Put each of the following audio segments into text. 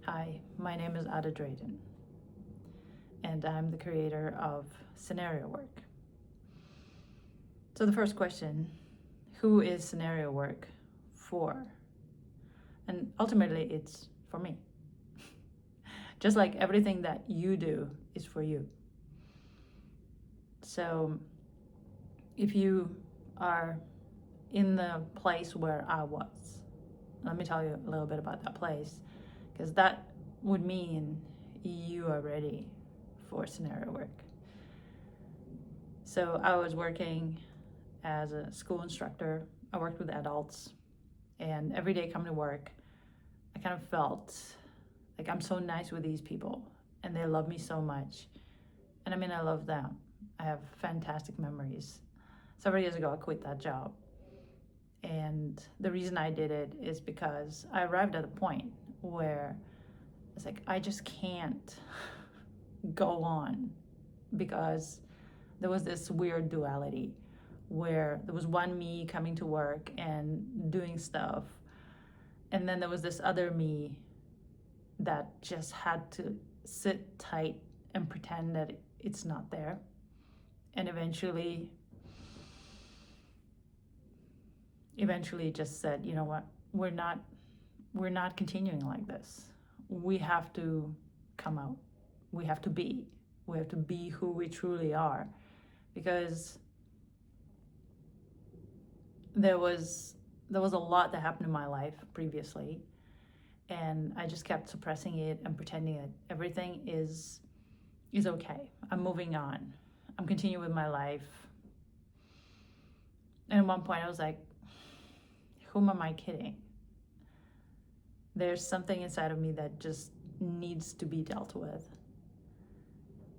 Hi, my name is Ada Drayden, and I'm the creator of Scenario Work. So, the first question, who is scenario work for? And ultimately, it's for me. Just like everything that you do is for you. So, if you are in the place where I was, let me tell you a little bit about that place, because that would mean you are ready for scenario work. So I was working as a school instructor. I worked with adults, and every day coming to work, I kind of felt like I'm so nice with these people, and they love me so much. And I mean, I love them. I have fantastic memories. Several years ago, I quit that job. And the reason I did it is because I arrived at a point where it's like, I just can't go on, because there was this weird duality where there was one me coming to work and doing stuff, and then there was this other me that just had to sit tight and pretend that it's not there. And eventually just said, you know what, we're not continuing like this. We have to come out. We have to be. We have to be who we truly are, because there was a lot that happened in my life previously, and I just kept suppressing it and pretending that everything is okay. I'm moving on. I'm continuing with my life. And at one point I was like, whom am I kidding? There's something inside of me that just needs to be dealt with.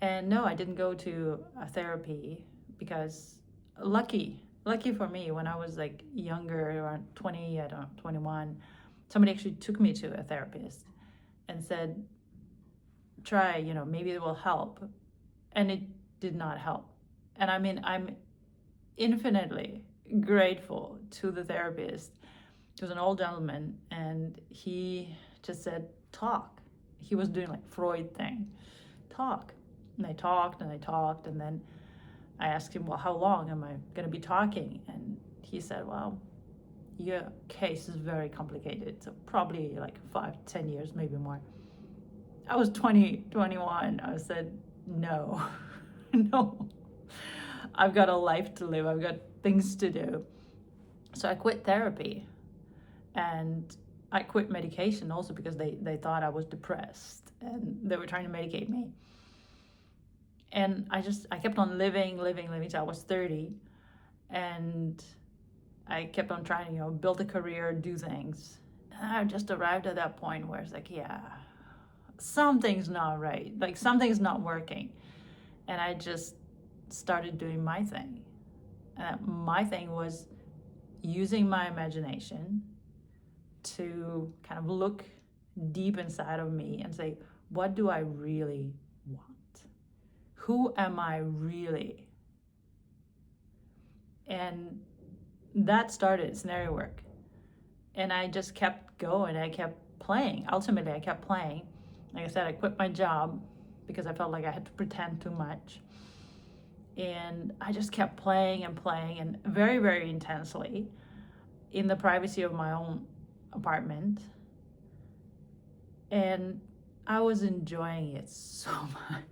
And no, I didn't go to a therapy, because lucky for me, when I was like younger, around 20, I don't know, 21, somebody actually took me to a therapist and said, try, maybe it will help. And it did not help. And I mean, I'm infinitely grateful to the therapist. He was an old gentleman, and he just said, talk. He was doing like Freud thing, talk. And I talked and I talked, and then I asked him, well, how long am I going to be talking? And he said, well, your case is very complicated, so probably like 5-10 years, maybe more. I was 20, 21. I said, no, no. I've got a life to live. I've got things to do. So I quit therapy, and I quit medication also because they thought I was depressed and they were trying to medicate me. And I kept on living till I was 30. And I kept on trying to, build a career, do things. And I just arrived at that point where it's like, yeah, something's not right. Like, something's not working. And I just started doing my thing. And my thing was using my imagination to kind of look deep inside of me and say, what do I really want? Who am I really? And that started scenario work. And I just kept going. I kept playing. Ultimately, I kept playing. Like I said, I quit my job because I felt like I had to pretend too much. And I just kept playing and playing, and very, very intensely in the privacy of my own apartment. And I was enjoying it so much.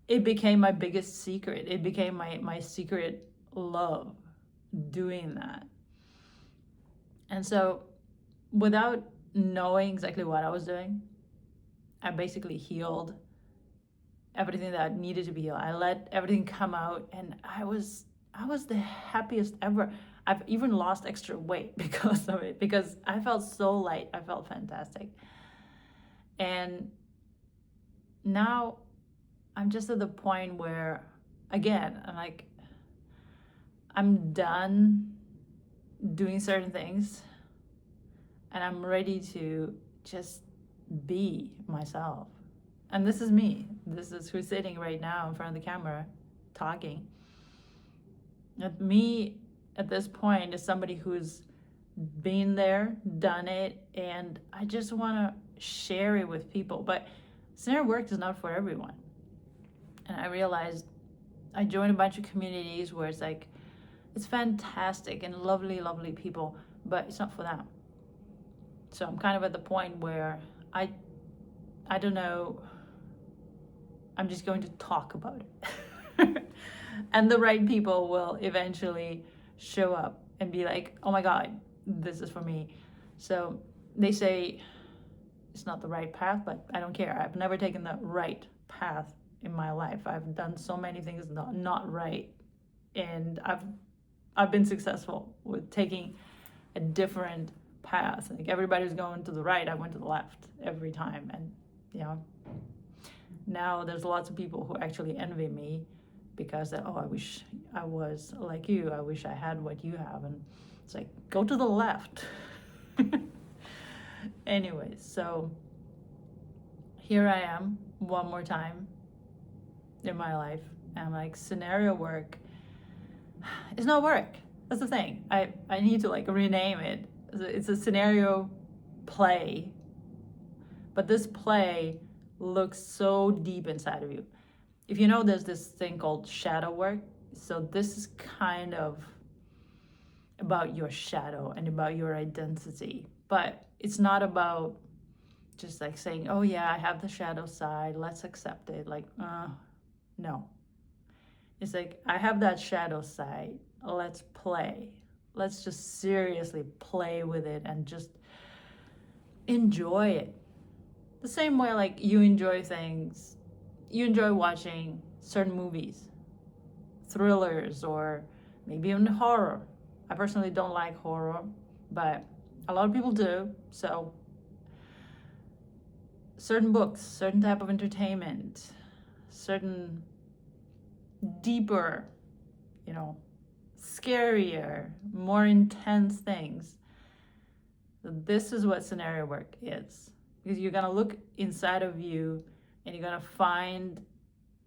It became my biggest secret. It became my secret love, doing that. And so, without knowing exactly what I was doing, I basically healed everything that needed to be healed. I let everything come out, and I was the happiest ever. I've even lost extra weight because of it, because I felt so light. I felt fantastic. And now I'm just at the point where, again, I'm done doing certain things, and I'm ready to just be myself. And this is me. This is who's sitting right now in front of the camera talking. Me at this point is somebody who's been there, done it, and I just want to share it with people. But scenario work is not for everyone. And I realized I joined a bunch of communities where it's like, it's fantastic and lovely, lovely people, but it's not for them. So I'm kind of at the point where I don't know, I'm just going to talk about it. And the right people will eventually show up and be like, oh my God, this is for me. So they say it's not the right path, but I don't care. I've never taken the right path in my life. I've done so many things not right. And I've been successful with taking a different path. Like everybody's going to the right, I went to the left every time. And now there's lots of people who actually envy me because I wish I was like you. I wish I had what you have. And it's like, go to the left. Anyways, so here I am one more time in my life. And I'm like, scenario work is not work. That's the thing. I need to rename it. It's a scenario play. But this play looks so deep inside of you. If you know, there's this thing called shadow work. So this is kind of about your shadow and about your identity. But it's not about just saying, oh yeah, I have the shadow side, let's accept it. No. It's like, I have that shadow side, let's play. Let's just seriously play with it and just enjoy it. The same way you enjoy things, you enjoy watching certain movies, thrillers, or maybe even horror. I personally don't like horror, but a lot of people do. So certain books, certain type of entertainment, certain deeper, scarier, more intense things. This is what scenario work is. Because you're going to look inside of you and you're going to find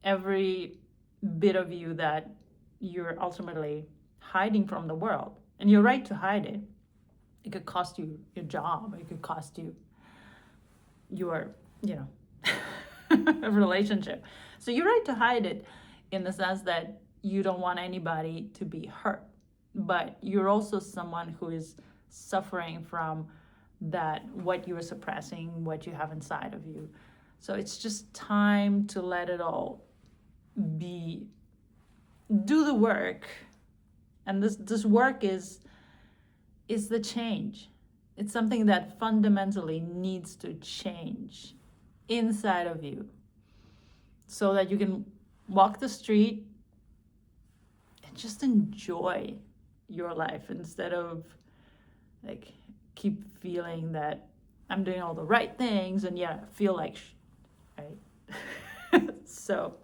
every bit of you that you're ultimately hiding from the world. And you're right to hide it. It could cost you your job. It could cost you your, relationship. So you're right to hide it in the sense that you don't want anybody to be hurt. But you're also someone who is suffering from that, what you're suppressing, what you have inside of you. So it's just time to let it all be, do the work. And this work is the change. It's something that fundamentally needs to change inside of you so that you can walk the street and just enjoy your life instead of keep feeling that I'm doing all the right things and yet I feel like right? So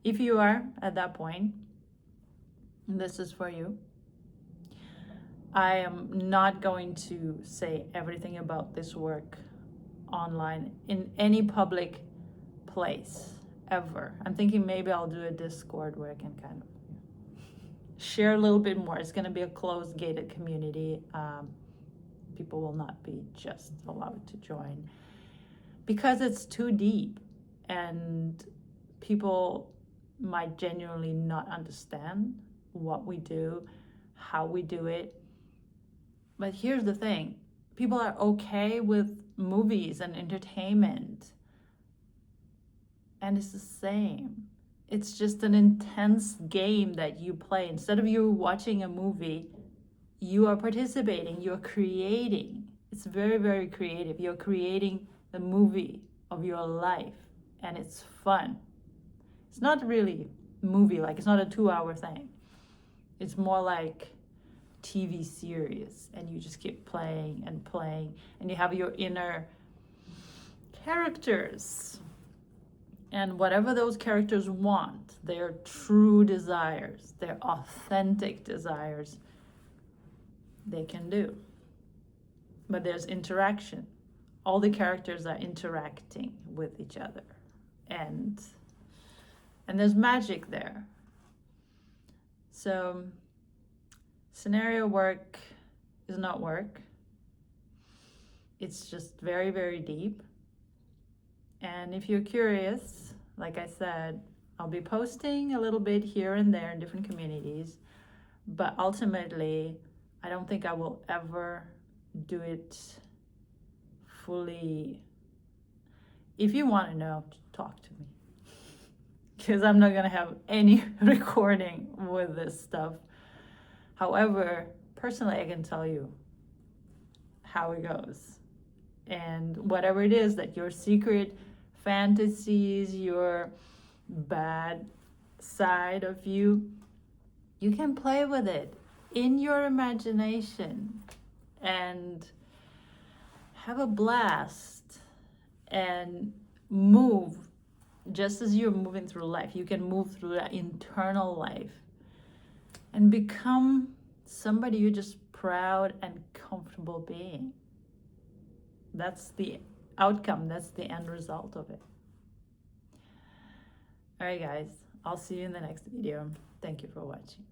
if you are at that point, this is for you. I am not going to say everything about this work online in any public place ever. I'm thinking maybe I'll do a Discord where I can kind of share a little bit more. It's going to be a closed, gated community. People will not be just allowed to join because it's too deep and people might genuinely not understand what we do, how we do it. But here's the thing. People are okay with movies and entertainment. And it's the same. It's just an intense game that you play. Instead of you watching a movie, you are participating, you're creating. It's very, very creative. You're creating the movie of your life, and it's fun. It's not really a movie, it's not a 2-hour thing. It's more like TV series, and you just keep playing and playing, and you have your inner characters. And whatever those characters want, their true desires, their authentic desires, they can do. But there's interaction. All the characters are interacting with each other. And there's magic there. So Scenario work is not work. It's just very, very deep. And if you're curious, like I said, I'll be posting a little bit here and there in different communities, but ultimately, I don't think I will ever do it fully. If you want to know, talk to me, because I'm not going to have any recording with this stuff. However, personally, I can tell you how it goes. And whatever it is that your secret fantasies, your bad side of you, you can play with it in your imagination and have a blast and move just as you're moving through life. You can move through that internal life and become somebody you're just proud and comfortable being. That's the outcome, that's the end result of it. All right, guys, I'll see you in the next video. Thank you for watching.